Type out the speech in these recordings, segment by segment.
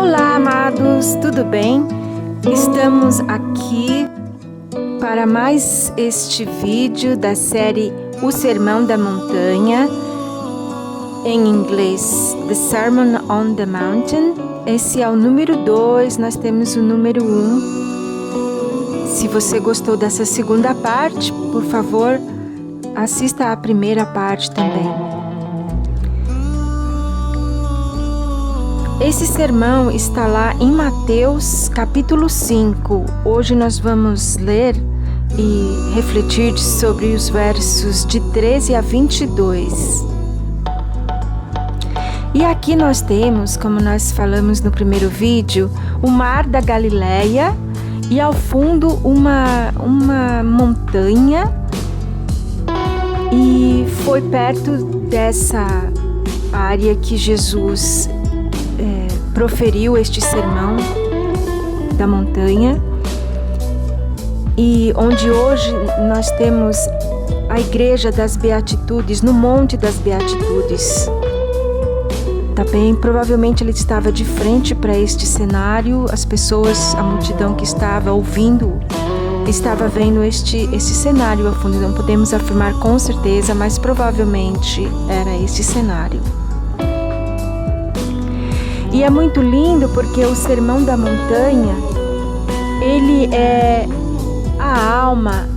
Olá, amados, tudo bem? Estamos aqui para mais este vídeo da série O Sermão da Montanha, em inglês The Sermon on the Mountain. Esse é o número 2, nós temos o número 1. Se você gostou dessa segunda parte, por favor, assista a primeira parte também. Esse sermão está lá em Mateus capítulo 5. Hoje nós vamos ler e refletir sobre os versos de 13 a 22. E aqui nós temos, como nós falamos no primeiro vídeo, o mar da Galileia e ao fundo uma montanha. E foi perto dessa área que Jesus proferiu este sermão da montanha, e onde hoje nós temos a Igreja das Beatitudes, no Monte das Beatitudes. Também provavelmente ele estava de frente para este cenário, as pessoas, a multidão que estava ouvindo, estava vendo esse cenário ao fundo. Não podemos afirmar com certeza, mas provavelmente era esse cenário. E é muito lindo porque o Sermão da Montanha, ele é a alma,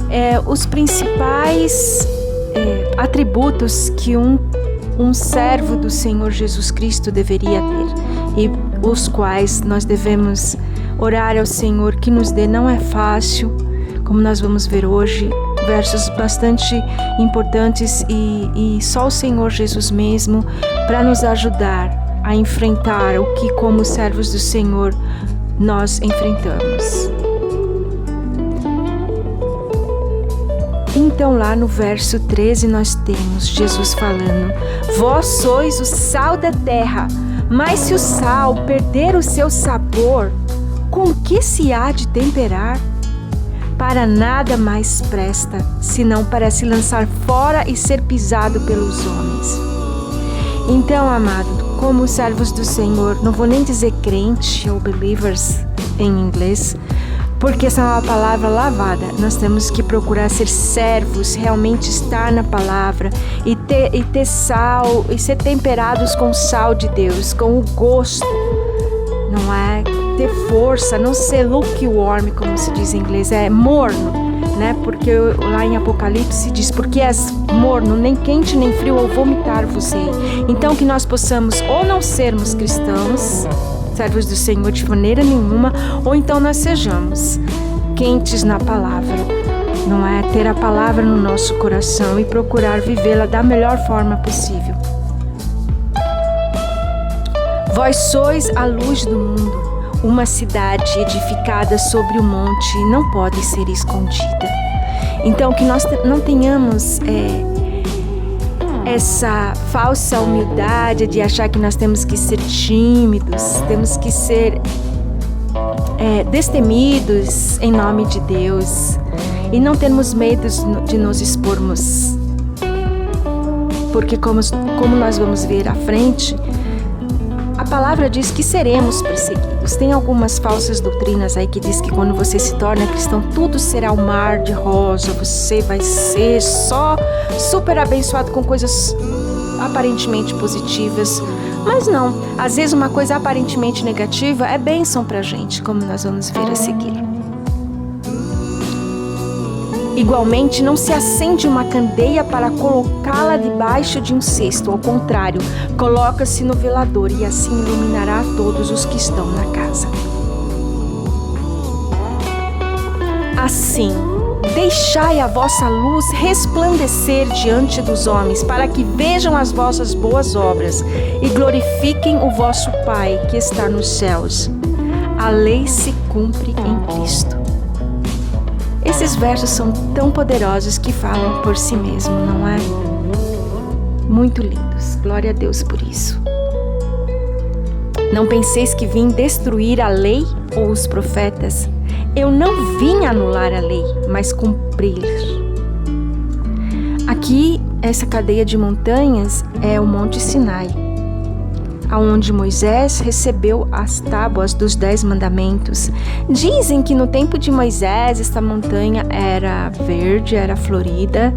os principais atributos que um servo do Senhor Jesus Cristo deveria ter, e os quais nós devemos orar ao Senhor que nos dê. Não é fácil, como nós vamos ver hoje, versos bastante importantes, e só o Senhor Jesus mesmo para nos ajudar a enfrentar o que, como servos do Senhor, nós enfrentamos. Então, lá no verso 13, nós temos Jesus falando: vós sois o sal da terra, mas se o sal perder o seu sabor, com que se há de temperar? Para nada mais presta, senão para se lançar fora e ser pisado pelos homens. Então, amado, como servos do Senhor, não vou nem dizer crente ou believers em inglês, porque essa é uma palavra lavada. Nós temos que procurar ser servos, realmente estar na palavra e ter sal, e ser temperados com o sal de Deus, com o gosto, não é? Ter força, não ser lukewarm, como se diz em inglês, é morno, né? Porque lá em Apocalipse diz: porque és morno, nem quente nem frio, eu vomitar-vos-ei. Então que nós possamos ou não sermos cristãos, servos do Senhor de maneira nenhuma, ou então nós sejamos quentes na palavra, não é? Ter a palavra no nosso coração e procurar vivê-la da melhor forma possível. Vós sois a luz do mundo. Uma cidade edificada sobre o monte não pode ser escondida. Então, que nós não tenhamos essa falsa humildade de achar que nós temos que ser tímidos, temos que ser destemidos em nome de Deus, e não termos medo de nos expormos. Porque como nós vamos ver à frente, a palavra diz que seremos perseguidos. Tem algumas falsas doutrinas aí que diz que quando você se torna cristão, tudo será um mar de rosa, você vai ser só super abençoado com coisas aparentemente positivas. Mas não, às vezes uma coisa aparentemente negativa é bênção pra gente, como nós vamos ver a seguir. Igualmente, não se acende uma candeia para colocá-la debaixo de um cesto. Ao contrário, coloca-se no velador, e assim iluminará a todos os que estão na casa. Assim, deixai a vossa luz resplandecer diante dos homens, para que vejam as vossas boas obras e glorifiquem o vosso Pai que está nos céus. A lei se cumpre em Cristo. Esses versos são tão poderosos que falam por si mesmo, não é? Muito lindos. Glória a Deus por isso. Não penseis que vim destruir a lei ou os profetas. Eu não vim anular a lei, mas cumprir. Aqui, essa cadeia de montanhas é o Monte Sinai. aonde Moisés recebeu as tábuas dos 10 mandamentos. Dizem que no tempo de Moisés esta montanha era verde, era florida.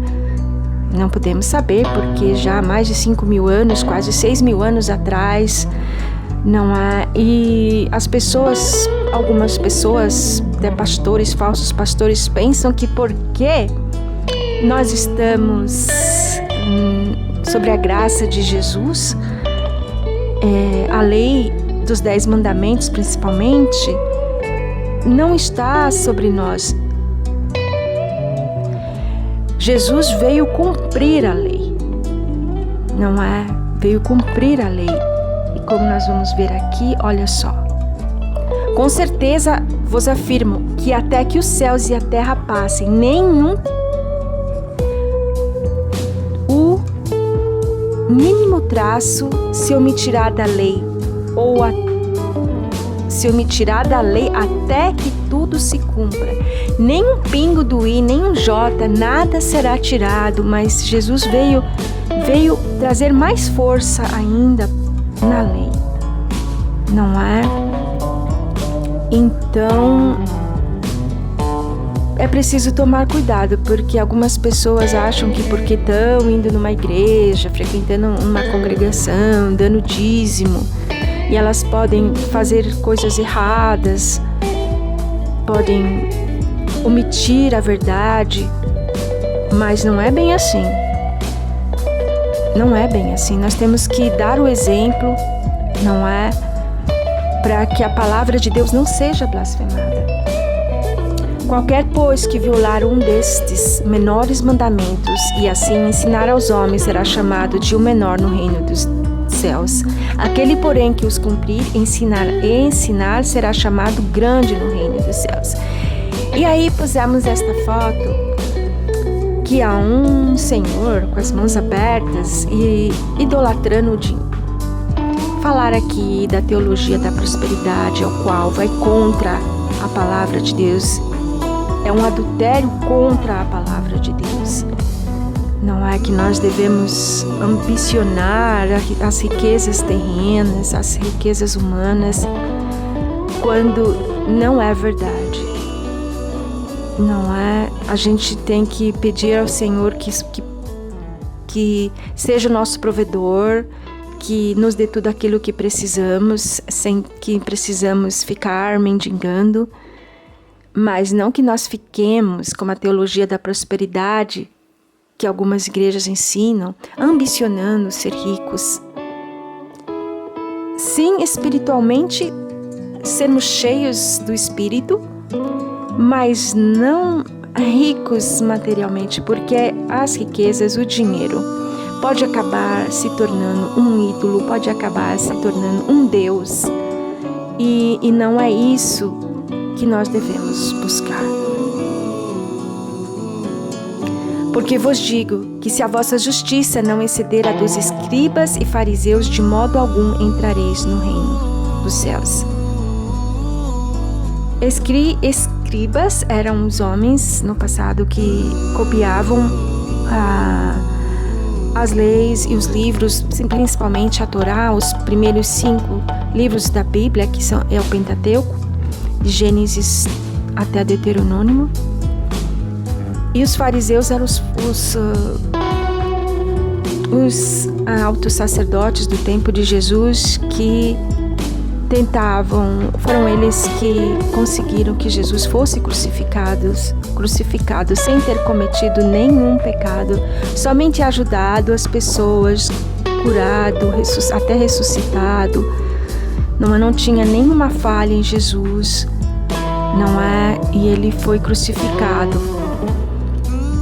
Não podemos saber, porque já há mais de 5.000 anos, quase 6.000 anos atrás, não há. E as pessoas, algumas pessoas, até pastores, falsos pastores, pensam que porque nós estamos sobre a graça de Jesus, a lei dos 10 mandamentos principalmente, não está sobre nós. Jesus veio cumprir a lei, não é? Veio cumprir a lei. E como nós vamos ver aqui, olha só. Com certeza vos afirmo que até que os céus e a terra passem, nenhum o mínimo traço se omitirá da lei, se omitirá da lei até que tudo se cumpra. Nem um pingo do i, nem um j, nada será tirado, mas Jesus veio trazer mais força ainda na lei, não é? Então, é preciso tomar cuidado, porque algumas pessoas acham que porque estão indo numa igreja, frequentando uma congregação, dando dízimo, e elas podem fazer coisas erradas, podem omitir a verdade, mas não é bem assim. Não é bem assim. Nós temos que dar o exemplo, não é? Para que a palavra de Deus não seja blasfemada. Qualquer, pois, que violar um destes menores mandamentos e assim ensinar aos homens será chamado de o menor no reino dos céus. Aquele, porém, que os cumprir, ensinar será chamado grande no reino dos céus. E aí pusemos esta foto que há um senhor com as mãos abertas e idolatrando o dinheiro. Falar aqui da teologia da prosperidade, ao qual vai contra a palavra de Deus, é um adultério contra a palavra de Deus. Não é que nós devemos ambicionar as riquezas terrenas, as riquezas humanas, quando não é verdade. Não é? A gente tem que pedir ao Senhor que seja o nosso provedor, que nos dê tudo aquilo que precisamos, sem que precisamos ficar mendigando, mas não que nós fiquemos, como a teologia da prosperidade, que algumas igrejas ensinam, ambicionando ser ricos. Sim, espiritualmente, sermos cheios do Espírito, mas não ricos materialmente, porque as riquezas, o dinheiro, pode acabar se tornando um ídolo, pode acabar se tornando um Deus, e não é isso que nós devemos buscar. Porque vos digo que se a vossa justiça não exceder a dos escribas e fariseus, de modo algum entrareis no reino dos céus. Escribas eram os homens no passado que copiavam as leis e os livros, principalmente a Torá, os primeiros 5 livros da Bíblia, que é o Pentateuco, de Gênesis até Deuteronômio. E os fariseus eram os altos sacerdotes do tempo de Jesus que foram eles que conseguiram que Jesus fosse crucificado sem ter cometido nenhum pecado, somente ajudado as pessoas, curado, até ressuscitado. Não tinha nenhuma falha em Jesus, não é? E ele foi crucificado.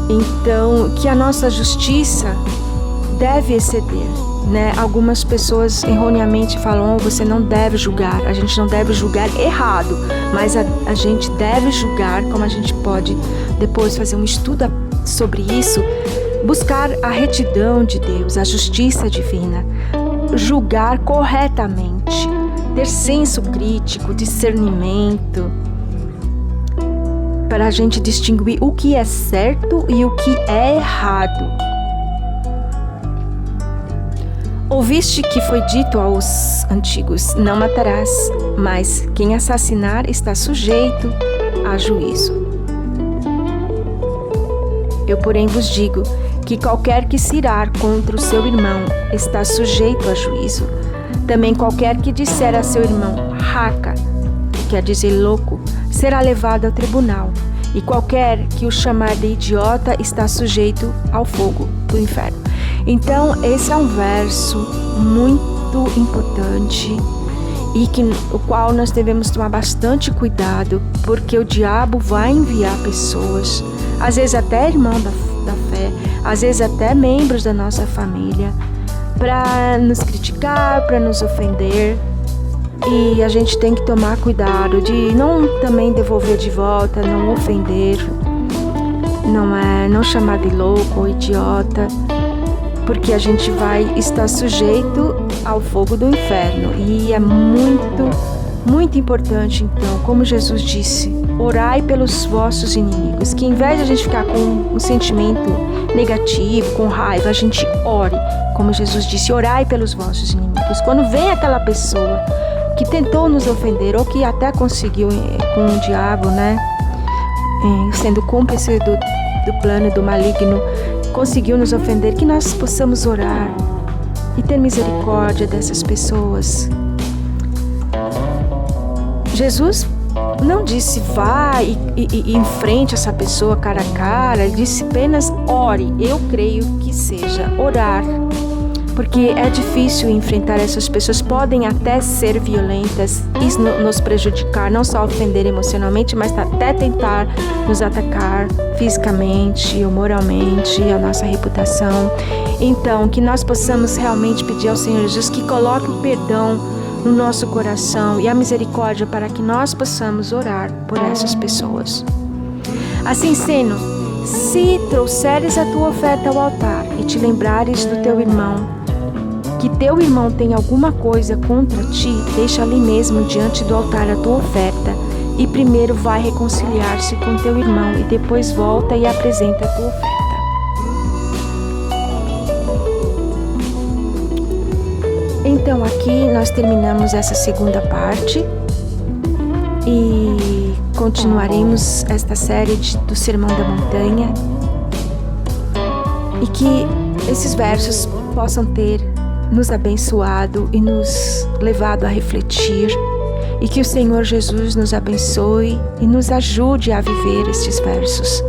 Então, que a nossa justiça deve exceder, né? Algumas pessoas erroneamente falam: você não deve julgar. A gente não deve julgar errado, mas a gente deve julgar, como a gente pode depois fazer um estudo sobre isso, buscar a retidão de Deus, a justiça divina, julgar corretamente, ter senso crítico, discernimento, para a gente distinguir o que é certo e o que é errado. Ouviste que foi dito aos antigos: não matarás, mas quem assassinar está sujeito a juízo. Eu, porém, vos digo que qualquer que se irar contra o seu irmão está sujeito a juízo. Também qualquer que disser a seu irmão raca, que quer dizer louco, será levado ao tribunal. E qualquer que o chamar de idiota está sujeito ao fogo do inferno. Então, esse é um verso muito importante e o qual nós devemos tomar bastante cuidado, porque o diabo vai enviar pessoas, às vezes até irmão da fé, às vezes até membros da nossa família, para nos criticar, para nos ofender. E a gente tem que tomar cuidado de não também devolver de volta, não ofender, não chamar de louco ou idiota, porque a gente vai estar sujeito ao fogo do inferno. E é muito, muito importante, então, como Jesus disse, orai pelos vossos inimigos, que em vez de a gente ficar com um sentimento negativo, com raiva, a gente ore, como Jesus disse, orai pelos vossos inimigos. Quando vem aquela pessoa que tentou nos ofender, ou que até conseguiu com o diabo, sendo cúmplice do plano do maligno, conseguiu nos ofender, que nós possamos orar e ter misericórdia dessas pessoas. Jesus não disse vá e enfrente essa pessoa cara a cara, ele disse apenas ore. Eu creio que seja orar, porque é difícil enfrentar essas pessoas, podem até ser violentas e nos prejudicar, não só ofender emocionalmente, mas até tentar nos atacar fisicamente ou moralmente, a nossa reputação. Então, que nós possamos realmente pedir ao Senhor Jesus que coloque o perdão no nosso coração e a misericórdia para que nós possamos orar por essas pessoas. Assim sendo, se trouxeres a tua oferta ao altar e te lembrares do teu irmão, que teu irmão tem alguma coisa contra ti, deixa ali mesmo diante do altar a tua oferta e primeiro vai reconciliar-se com teu irmão e depois volta e apresenta a tua oferta. Então aqui nós terminamos essa segunda parte e continuaremos esta série do Sermão da Montanha, e que esses versos possam ter nos abençoado e nos levado a refletir, e que o Senhor Jesus nos abençoe e nos ajude a viver estes versos,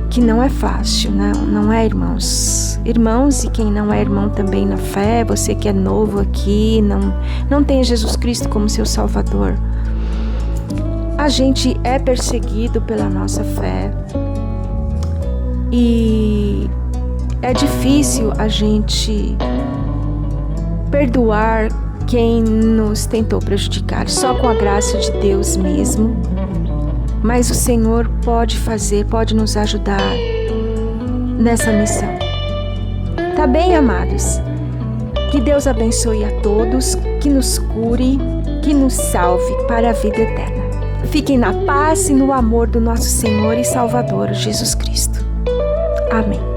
que não é fácil, não é, irmãos? Irmãos, e quem não é irmão também na fé, você que é novo aqui, não tem Jesus Cristo como seu Salvador. A gente é perseguido pela nossa fé e é difícil a gente perdoar quem nos tentou prejudicar, só com a graça de Deus mesmo. Mas o Senhor pode nos ajudar nessa missão. Tá bem, amados? Que Deus abençoe a todos, que nos cure, que nos salve para a vida eterna. Fiquem na paz e no amor do nosso Senhor e Salvador Jesus Cristo. Amém.